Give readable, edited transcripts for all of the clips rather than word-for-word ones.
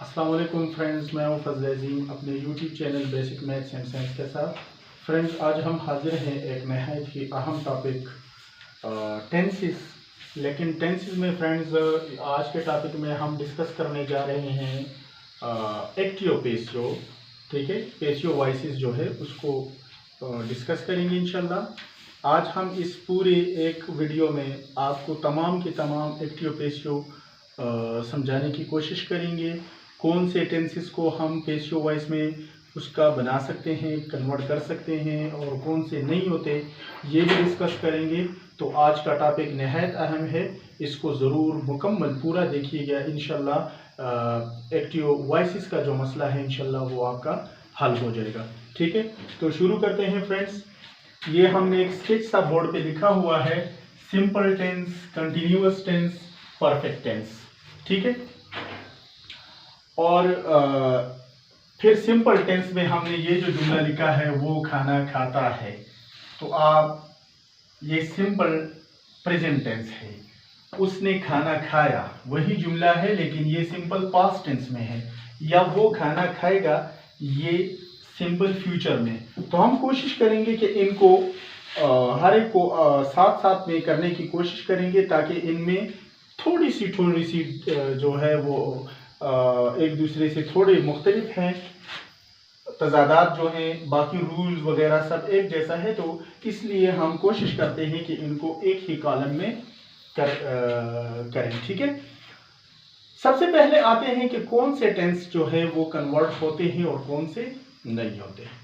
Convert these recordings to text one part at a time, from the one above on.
अस्सलाम वालेकुम फ्रेंड्स, मैं हूं फजल अजीम अपने YouTube channel basic maths and science के साथ। फ्रेंड्स, आज हम हाजिर हैं एक नहायत ही अहम टॉपिक टेंसेस। लेकिन टेंसेस में फ्रेंड्स आज के टॉपिक में हम डिस्कस करने जा रहे हैं एक्टिव पेशियो। ठीक है, पेशियो वॉइसेस जो है उसको डिस्कस करेंगे इंशाल्लाह। आज हम इस पूरे एक वीडियो में आपको तमाम के तमाम एक्टिव पेशियो समझाने की कोशिश करेंगे। कौन से टेंसेस को हम पेशियो वॉइस में उसका बना सकते हैं, कन्वर्ट कर सकते हैं, और कौन से नहीं होते, ये भी डिस्कस करेंगे। तो आज का टॉपिक नहायत अहम है, इसको ज़रूर मुकम्मल पूरा देखिएगा। इंशाल्लाह एक्टिव वॉइसेस का जो मसला है इंशाल्लाह वो आपका हल हो जाएगा। ठीक है, तो शुरू करते हैं फ्रेंड्स। ये हमने एक स्केच सा बोर्ड पे लिखा हुआ है, simple tense, continuous tense, perfect tense. ठीक है, और फिर सिंपल टेंस में हमने ये जो जुमला लिखा है वो खाना खाता है, तो आप ये सिंपल प्रेजेंट टेंस है, उसने खाना खाया, वही जुमला है लेकिन ये सिंपल पास्ट टेंस में है। या वो खाना खाएगा, ये सिंपल फ्यूचर में। तो हम कोशिश करेंगे कि इनको हर एक को साथ साथ में करने की कोशिश करेंगे, ताकि इनमें थोड़ी सी जो है वो एक दूसरे से थोड़े मुख्तलिफ हैं, तजादात जो हैं, बाकी रूल्स वगैरह सब एक जैसा है। तो इसलिए हम कोशिश करते हैं कि इनको एक ही कॉलम में करें। ठीक है, सबसे पहले आते हैं कि कौन से टेंस जो है वो कन्वर्ट होते हैं और कौन से नहीं होते हैं।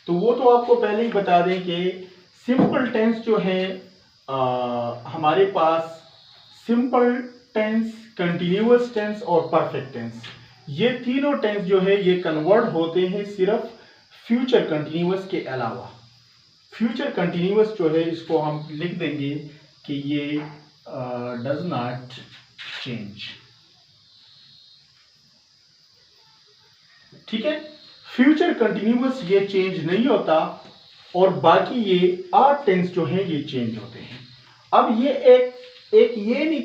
तो वो तो आपको पहले ही बता दें कि सिंपल टेंस जो है हमारे पास सिंपल टेंस, कंटिन्यूअस टेंस और परफेक्ट टेंस, ये तीनों टेंस जो है ये कन्वर्ट होते हैं सिर्फ फ्यूचर कंटिन्यूअस के अलावा। फ्यूचर कंटिन्यूअस जो है इसको हम लिख देंगे कि ये डज नॉट चेंज। ठीक है, फ्यूचर कंटिन्यूअस ये चेंज नहीं होता, और बाकी ये 8 टेंस जो है ये चेंज होते हैं। अब ये एक ये नहीं,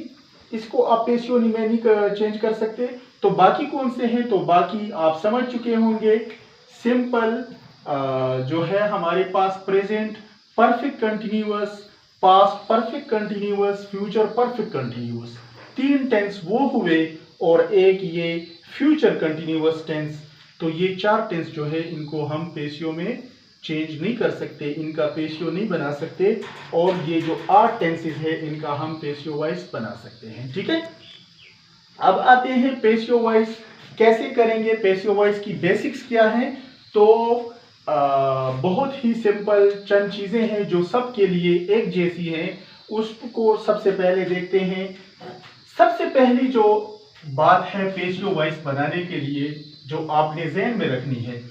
इसको आप पेशियो में नहीं चेंज कर सकते। तो बाकी कौन से हैं, तो बाकी आप समझ चुके होंगे। सिंपल जो है हमारे पास present perfect continuous, past perfect continuous, future perfect continuous, 3 tense वो हुए, और एक ये फ्यूचर कंटिन्यूअस टेंस। तो ये 4 टेंस जो है इनको हम पेशियो में चेंज नहीं कर सकते, इनका पेशियो नहीं बना सकते, और ये जो 8 टेंसेस है इनका हम पेशियो वाइज बना सकते हैं। ठीक है, अब आते हैं पेशियो वाइज कैसे करेंगे। पेशियो वाइज की बेसिक्स क्या है, तो बहुत ही सिंपल चंद चीजें हैं जो सबके लिए एक जैसी हैं, उसको सबसे पहले देखते हैं। सबसे पहली जो बात है पेशियो वाइज बनाने के लिए जो आपने ज़हन में रखनी है,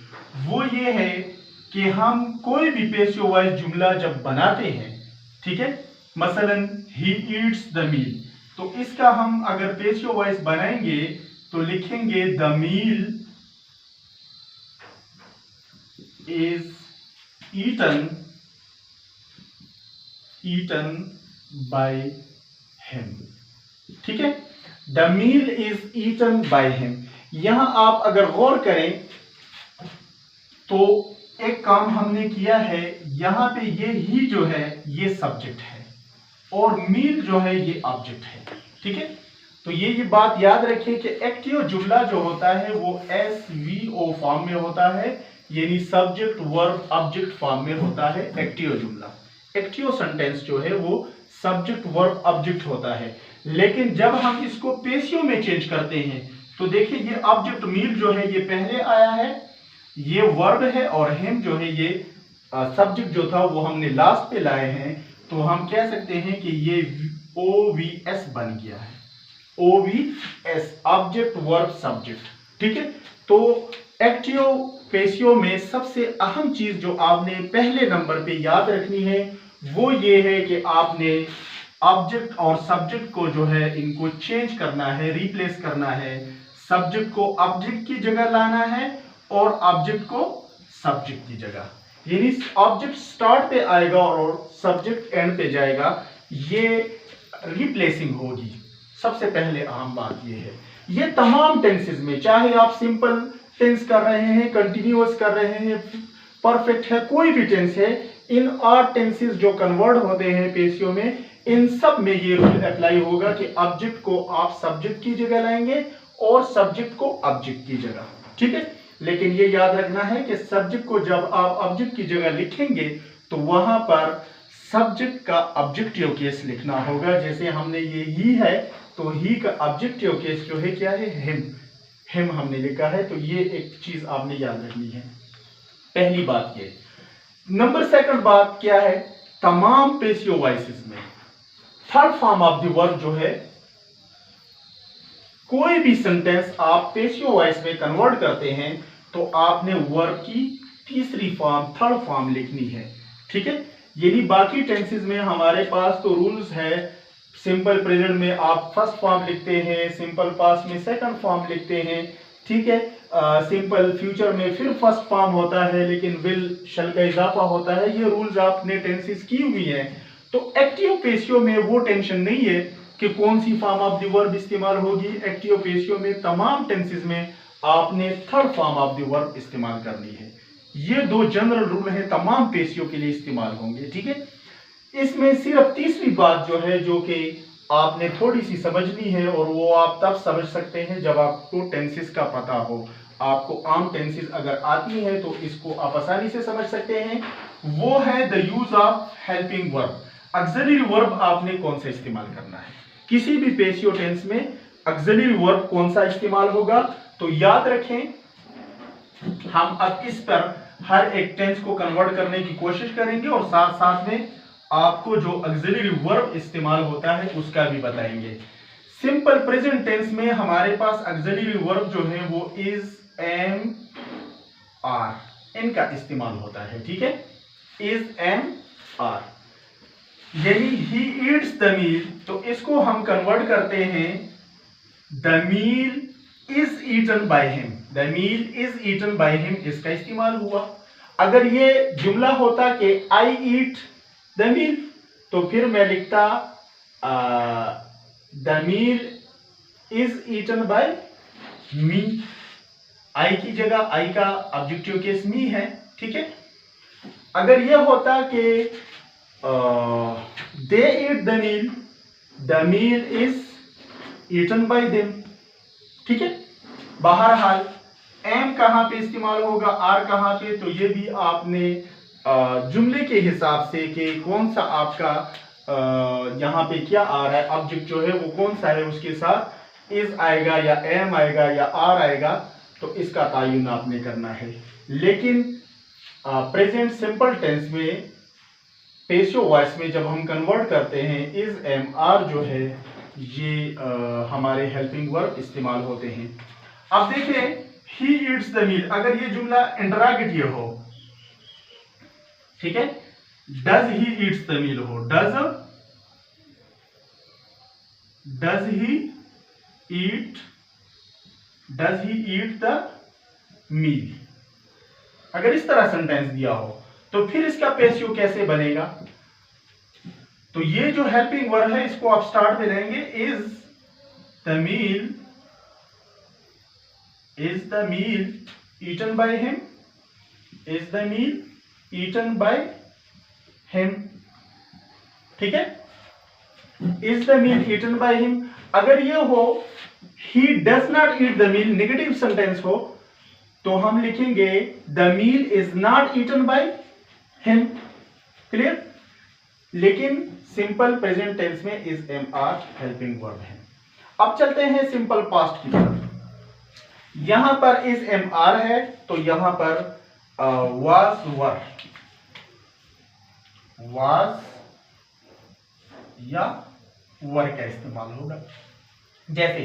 वो ये है कि हम कोई भी पेशियो वाइज जुमला जब बनाते हैं, ठीक है, मसलन ही ईट्स द मील, तो इसका हम अगर पेशियो वाइज बनाएंगे तो लिखेंगे the meal is eaten by him. ठीक है, the meal is eaten by him. यहां आप अगर गौर करें तो एक काम हमने किया है, यहां पे ये ही जो है ये सब्जेक्ट है और मील जो है ये ऑब्जेक्ट है। ठीक है, तो ये बात याद रखिए कि एक्टिव जुमला जो होता है वो SVO फॉर्म में होता है, यानी सब्जेक्ट वर्ब ऑब्जेक्ट फॉर्म में होता है एक्टिव जुमला। एक्टिव सेंटेंस जो है वो सब्जेक्ट वर्ब ऑब्जेक्ट होता है। लेकिन जब हम इसको पेशियो में चेंज करते हैं तो देखिए ये ऑब्जेक्ट मील जो है ये पहले आया है, ये वर्ब है, और हिम जो है ये सब्जेक्ट जो था वो हमने लास्ट पे लाए हैं। तो हम कह सकते हैं कि ये OVS बन गया है, OVS, ऑब्जेक्ट वर्ब सब्जेक्ट। ठीक है, तो एक्टिव पेशियो में सबसे अहम चीज जो आपने पहले नंबर पे याद रखनी है वो ये है कि आपने ऑब्जेक्ट और सब्जेक्ट को जो है इनको चेंज करना है, रिप्लेस करना है। सब्जेक्ट को ऑब्जेक्ट की जगह लाना है और ऑब्जेक्ट को सब्जेक्ट की जगह, यानी ऑब्जेक्ट स्टार्ट पे आएगा और सब्जेक्ट एंड पे जाएगा, ये रिप्लेसिंग होगी। सबसे पहले अहम बात ये है। ये तमाम टेंसेस में, चाहे आप सिंपल टेंस कर रहे हैं, कंटिन्यूअस कर रहे हैं, परफेक्ट है, कोई भी टेंस है, इन 8 टेंसेस जो कन्वर्ट होते हैं पेशियो में, इन सब में ये रूल अप्लाई होगा कि ऑब्जेक्ट को आप सब्जेक्ट की जगह लाएंगे और सब्जेक्ट को ऑब्जेक्ट की जगह। ठीक है, लेकिन ये याद रखना है कि सब्जेक्ट को जब आप ऑब्जेक्ट की जगह लिखेंगे तो वहां पर सब्जेक्ट का ऑब्जेक्टिव केस लिखना होगा। जैसे हमने ये ही है तो ही का ऑब्जेक्टिव केस जो है क्या है, हिम हमने लिखा है। तो ये एक चीज आपने याद रखनी है, पहली बात ये। नंबर सेकंड बात क्या है, तमाम पेशियो वॉइसेस में third form of the verb जो है, कोई भी सेंटेंस आप पेशियो वॉइस में कन्वर्ट करते हैं तो आपने वर्ब की तीसरी फॉर्म, थर्ड फॉर्म लिखनी है। ठीक है, यदि बाकी टेंसेस में हमारे पास तो रूल्स है, सिंपल प्रेजेंट में आप फर्स्ट फॉर्म लिखते हैं, सिंपल पास्ट में सेकंड फॉर्म लिखते हैं। ठीक है, सिंपल फ्यूचर में फिर फर्स्ट फॉर्म होता है, लेकिन विल शल का इजाफा होता है। ये रूल्स आपने टेंसेस की हुई हैं। तो एक्टिव पेशियो में वो टेंशन नहीं है कि कौन सी फॉर्म ऑफ द वर्ब इस्तेमाल होगी। एक्टिव पेशियो में तमाम टेंसेस में आपने third form of the verb इस्तेमाल करनी है। ये 2 जनरल रूल है, तमाम पेशियो के लिए इस्तेमाल होंगे। ठीक है, इसमें सिर्फ तीसरी बात जो है, जो कि आपने थोड़ी सी समझनी है, और वो आप तब समझ सकते हैं जब आपको टेंसेस का पता हो। आपको आम टेंसेस अगर आती है तो इसको आप आसानी से समझ सकते हैं। वो है the use of helping verb. Auxiliary verb आपने कौन सा इस्तेमाल करना है, किसी भी पेशियो टेंस में ऑक्सिलरी वर्ब कौन सा इस्तेमाल होगा। तो याद रखें, हम अब इस पर हर एक टेंस को कन्वर्ट करने की कोशिश करेंगे और साथ साथ में आपको जो ऑक्सिलरी वर्ब इस्तेमाल होता है उसका भी बताएंगे। सिंपल प्रेजेंट टेंस में हमारे पास ऑक्सिलरी वर्ब जो है वो इज, एम, आर, इनका इस्तेमाल होता है। ठीक है, इज, एम, आर। यही ही ईट्स द मील, तो इसको हम कन्वर्ट करते हैं, the meal is eaten by him. The meal is eaten by him, इसका इस्तेमाल हुआ। अगर ये जुमला होता कि आई ईट द मील, तो फिर मैं लिखता the meal is eaten by me. I की जगह आई का ऑब्जेक्टिव केस मी है। ठीक है, अगर यह होता कि they eat the meal is eaten by them. ठीक है, बहरहाल एम कहां पे इस्तेमाल होगा, आर कहां पे, तो ये भी आपने जुमले के हिसाब से कि कौन सा आपका यहाँ पे क्या आ रहा है, ऑब्जेक्ट जो है वो कौन सा है, उसके साथ इज आएगा या एम आएगा या आर आएगा, तो इसका तायुन आपने करना है। लेकिन प्रेजेंट सिंपल टेंस में पेशियो वॉइस में जब हम कन्वर्ट करते हैं, इज, एम, आर जो है ये हमारे हेल्पिंग वर्ब इस्तेमाल होते हैं। अब देखें, ही ईट्स द मील, अगर ये जुमला इंटरोगेटिव हो, ठीक है, does he eats the meal हो, डज ही ईट द मील, अगर इस तरह सेंटेंस दिया हो तो फिर इसका पेशियो कैसे बनेगा। तो ये जो हेल्पिंग वर्ब है इसको आप स्टार्ट में लेंगे, is the meal eaten by him, is the meal eaten by him. ठीक है, is the meal eaten by him. अगर ये हो he does not eat the meal, negative sentence हो, तो हम लिखेंगे the meal is not eaten by him. Clear, लेकिन सिंपल प्रेजेंट टेंस में is, am, are helping verb है। अब चलते हैं सिंपल पास्ट की तरफ। यहां पर इज, एम, आर है, तो यहां पर वाज, वर, वाज या वर का इस्तेमाल होगा। जैसे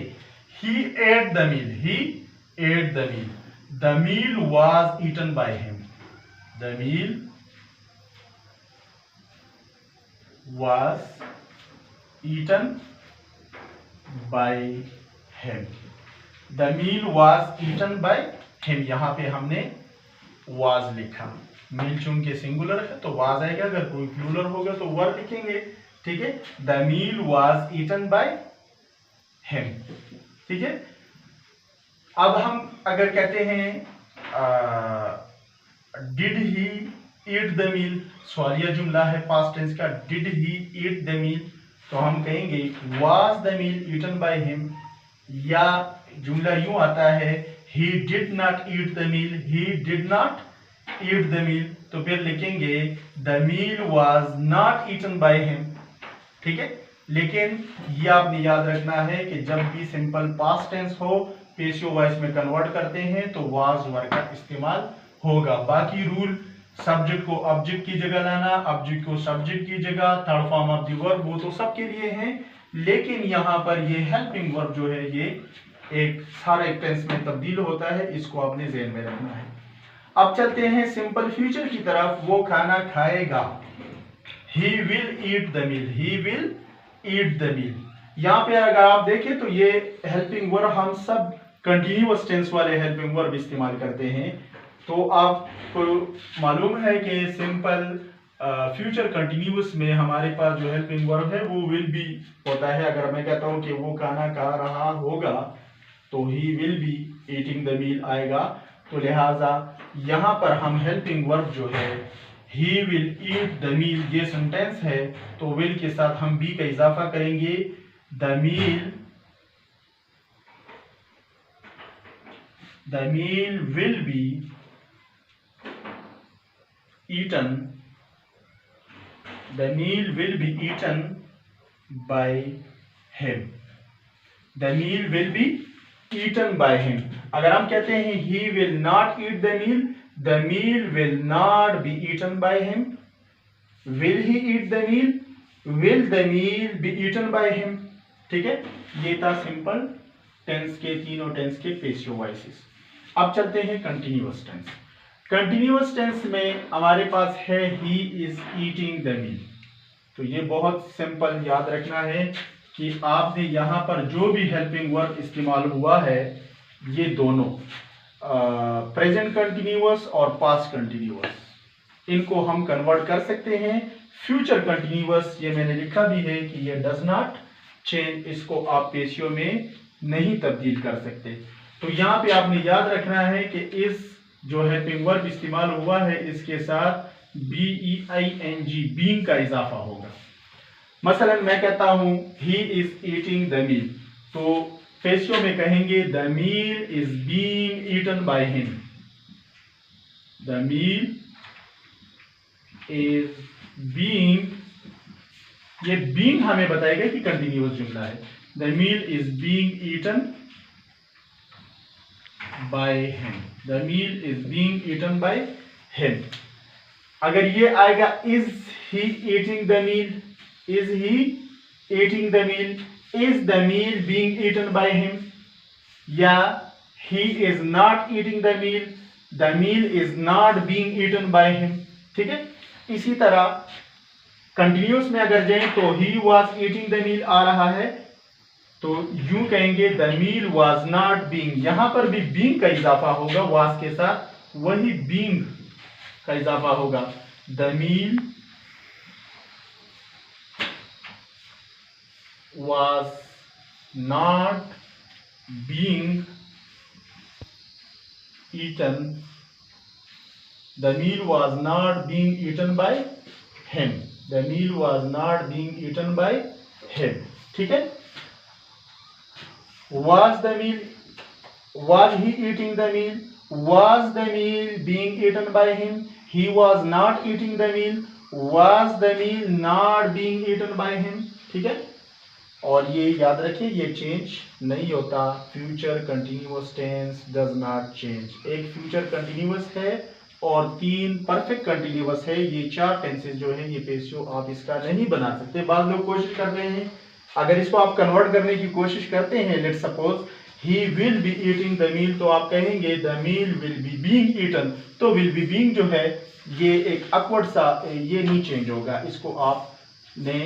he ate the meal, the meal was eaten by him, the meal was eaten by him, the meal was eaten by him। यहां पे हमने was लिखा, मील चूंकि सिंगुलर है तो was आएगा, अगर कोई प्लूरल होगा तो वर लिखेंगे। ठीक है, the meal was eaten by him। ठीक है, अब हम अगर कहते हैं डिड ही ईट द मील, सवालिया जुमला है पास्ट टेंस का, did he eat the meal, तो हम कहेंगे was the meal eaten by him, या जुमला यूं आता है he did not eat the meal, he did not eat the meal, तो फिर लिखेंगे the meal was not eaten by him. ठीक है, लेकिन ये आपने याद रखना है कि जब भी सिंपल पास्ट टेंस हो पेशियो वॉइस में कन्वर्ट करते हैं तो वाज वर्ब का इस्तेमाल होगा। बाकी रूल सब्जेक्ट को ऑब्जेक्ट की जगह लाना, ऑब्जेक्ट को सब्जेक्ट की जगह, third form of the verb, वो तो सबके लिए है, लेकिन यहाँ पर ये हेल्पिंग वर्ब जो है ये एक सारे टेंस में तब्दील होता है, इसको आपने ज़हन में रखना है। अब चलते हैं सिंपल फ्यूचर की तरफ। वो खाना खाएगा, he will eat the meal, he will eat the meal. यहाँ पे अगर आप देखें तो ये हेल्पिंग वर्ब हम सब कंटिन्यूअस टेंस वाले हेल्पिंग वर्ब इस्तेमाल करते हैं, तो आपको मालूम है कि सिंपल फ्यूचर कंटिन्यूअस में हमारे पास जो हेल्पिंग वर्ब है वो विल बी होता है। अगर मैं कहता हूँ कि वो खाना खा रहा होगा तो he will be eating the meal आएगा, तो लिहाजा यहाँ पर हम हेल्पिंग वर्ब जो है ही विल ईट द मील, ये सेंटेंस है तो विल के साथ हम बी का इजाफा करेंगे, the meal will be eaten, the meal will be eaten by him, the meal will be eaten by him। अगर हम कहते हैं he will not eat the meal will not be eaten by him, will he eat the meal, will the meal be eaten by him। ठीक है, ये था simple tense के तीनों टेंस के पेशियो वॉइसेस। अब चलते हैं कंटिन्यूअस टेंस। कंटिन्यूअस टेंस में हमारे पास है he is eating the meal, तो ये बहुत सिंपल याद रखना है कि आपने यहाँ पर जो भी हेल्पिंग वर्ब इस्तेमाल हुआ है ये दोनों प्रेजेंट कंटिन्यूअस और पास्ट कंटिन्यूअस, इनको हम कन्वर्ट कर सकते हैं फ्यूचर कंटिन्यूअस। ये मैंने लिखा भी है कि ये डज नॉट चेंज, इसको आप पेशियो में नहीं तब्दील कर सकते। तो यहाँ पे आपने याद रखना है कि इस जो हेल्पिंग वर्ब इस्तेमाल हुआ है इसके साथ बीईआईएनजी बीइंग का इजाफा होगा। मसलन मैं कहता हूं he is eating the meal, तो पेशियो में कहेंगे the meal is being eaten by him, the meal is being, ये बीइंग हमें बताएगा कि कंटिन्यूअस जुमला है, the meal is being eaten by him, the meal is being eaten by him। अगर ये आएगा is he eating the meal, is he eating the meal, is the meal being eaten by him, या he is not eating the meal is not being eaten by him। ठीक है, इसी तरह continuous में अगर जाएं तो he was eating the meal आ रहा है तो यूं कहेंगे the meal was not being, यहां पर भी बीइंग का इजाफा होगा वाज के साथ, वही बीइंग का इजाफा होगा, the meal was not being eaten, the meal was not being eaten by him, the meal was not being eaten by him. ठीक है, was the meal, was he eating the meal, was the meal being eaten by him, he was not eating the meal, was the meal not being eaten by him। ठीक है, और ये याद रखिए ये change नहीं होता, future continuous tense does not change. एक फ्यूचर कंटिन्यूअस है और 3 परफेक्ट कंटिन्यूअस है, ये 4 टेंसेस जो है ये पेशियो आप इसका नहीं बना सकते। बाद लोग कोशिश कर रहे हैं, अगर इसको आप कन्वर्ट करने की कोशिश करते हैं, let's suppose he will be eating the meal, तो आप कहेंगे the meal will be being eaten, तो विल बी बीइंग जो है ये एक अपवर्ड सा, ये नहीं चेंज होगा, इसको आपने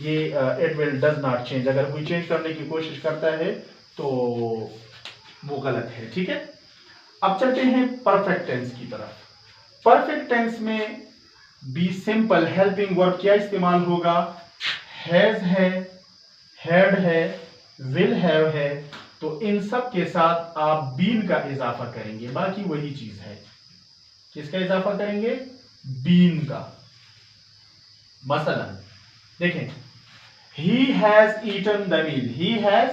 ये it will does not change, अगर कोई चेंज करने की कोशिश करता है तो वो गलत है। ठीक है, अब चलते हैं परफेक्ट टेंस की तरफ। परफेक्ट टेंस में बी सिंपल हेल्पिंग वर्ब क्या इस्तेमाल होगा, हैज है, हैड है, विल हैव है, तो इन सब के साथ आप बीन का इजाफा करेंगे, बाकी वही चीज है। किसका इजाफा करेंगे? बीन का। मसलन देखें, he has eaten the meal, he has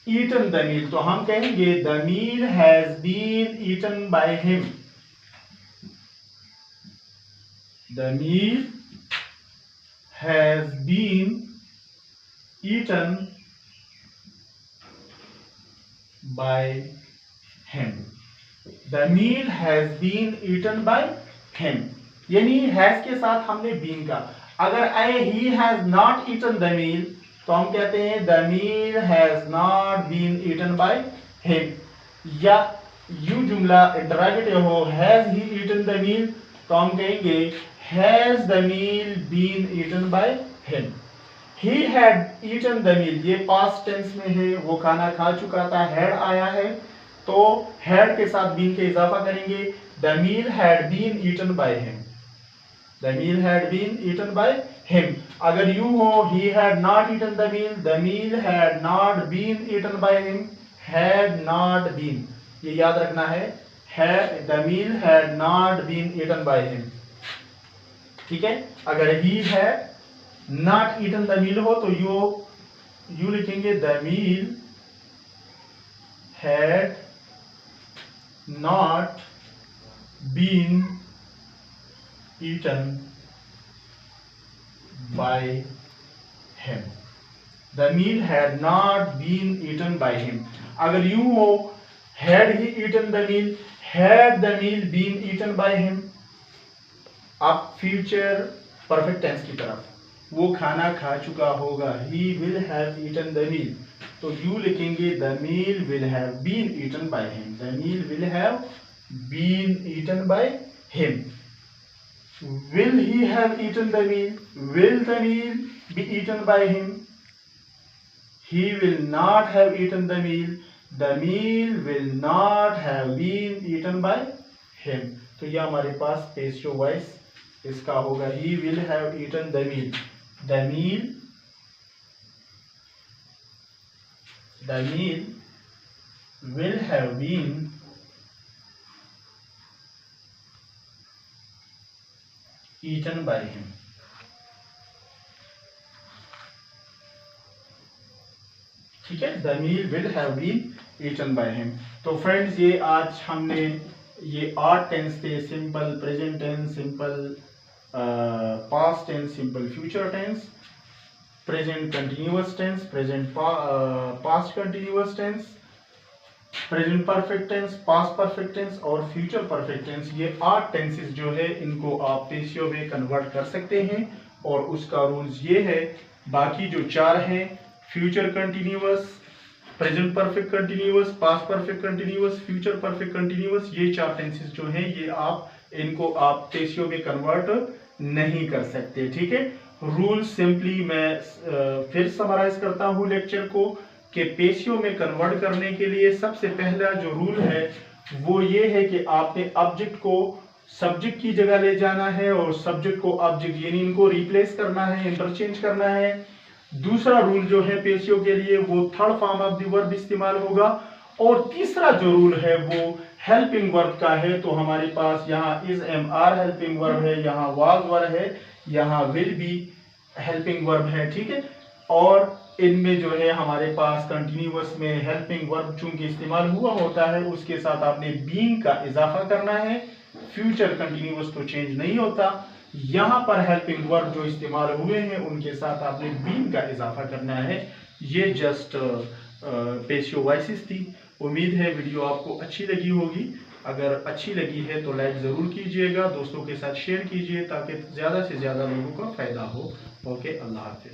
eaten the meal, तो हम कहेंगे the meal has been eaten by him. The meal has been eaten by him. The meal has been eaten by him, यानी has के साथ हमने been का। अगर he has not eaten the meal तो हम कहते हैं the meal has not been eaten by him. या यू जुमला इंटरोगेटिव हो, has he eaten the meal, तो हम कहेंगे has the meal been eaten by him. He had eaten the meal, ये पास्ट टेंस में है, वो खाना खा चुका था, हैड आया है, तो हैड के साथ बीन के इजाफा करेंगे। The meal had been eaten by him, the meal had been eaten by him. अगर यू हो, he had not eaten the meal, the meal had not been eaten by him, had not been, ये याद रखना है, the meal had not been eaten by him. ठीक है, अगर ही है नॉट ईटन द मील हो तो यू लिखेंगे the meal had not been eaten by him, the meal had not been eaten by him. अगर यू हो, had he eaten the meal, had the meal been eaten by him. अब future perfect tense की तरफ, वो खाना खा चुका होगा, he will have eaten the meal, तो यू लिखेंगे the meal will have been eaten by him, the meal will have been eaten by him. Will he have eaten the meal, will the meal be eaten by him, he will not have eaten the meal, the meal will not have been eaten by him. तो ये हमारे पास passive voice इसका होगा, he will have eaten the meal, the meal will have been eaten by him। ठीक है, the meal will have been eaten by him। तो friends, ये आज हमने ये 8 टेंस थे, simple present tense, simple past tense, simple future tense, present continuous tense, present past continuous tense, present perfect tense, past perfect tense और future perfect tense. ये 8 tenses जो है इनको आप पेशियो में कन्वर्ट कर सकते हैं और उसका रूल्स ये है। बाकी जो 4 हैं, future continuous, present perfect continuous, past perfect continuous, future perfect continuous, ये 4 टेंसेस जो हैं ये इनको आप पेशियो में कन्वर्ट नहीं कर सकते। ठीक है, रूल सिंपली मैं फिर समराइज करता हूं लेक्चर को कि पेशियो में कन्वर्ट करने के लिए सबसे पहला जो रूल है वो ये है कि आपने ऑब्जेक्ट को सब्जेक्ट की जगह ले जाना है और सब्जेक्ट को ऑब्जेक्ट यानी इनको रिप्लेस करना है, इंटरचेंज करना है। दूसरा रूल जो है पेशियो के लिए वो third form of the verb इस्तेमाल होगा और तीसरा जो रूल है वो हेल्पिंग वर्ब का है। तो हमारे पास यहाँ is am are helping verb है, यहाँ वाज वर्ब है, यहाँ विल बी हेल्पिंग वर्ब है। ठीक है, और इनमें जो है हमारे पास कंटिन्यूअस में हेल्पिंग वर्ब चूंकि इस्तेमाल हुआ होता है उसके साथ आपने बीइंग का इजाफा करना है। फ्यूचर कंटिन्यूअस तो चेंज नहीं होता, यहाँ पर हेल्पिंग वर्ब जो इस्तेमाल हुए हैं उनके साथ आपने बीइंग का इजाफा करना है। ये जस्ट पेशियो वॉइसेस थी। उम्मीद है वीडियो आपको अच्छी लगी होगी। अगर अच्छी लगी है तो लाइक ज़रूर कीजिएगा, दोस्तों के साथ शेयर कीजिए ताकि ज़्यादा से ज़्यादा लोगों का फ़ायदा हो। ओके, अल्लाह हाफिज़।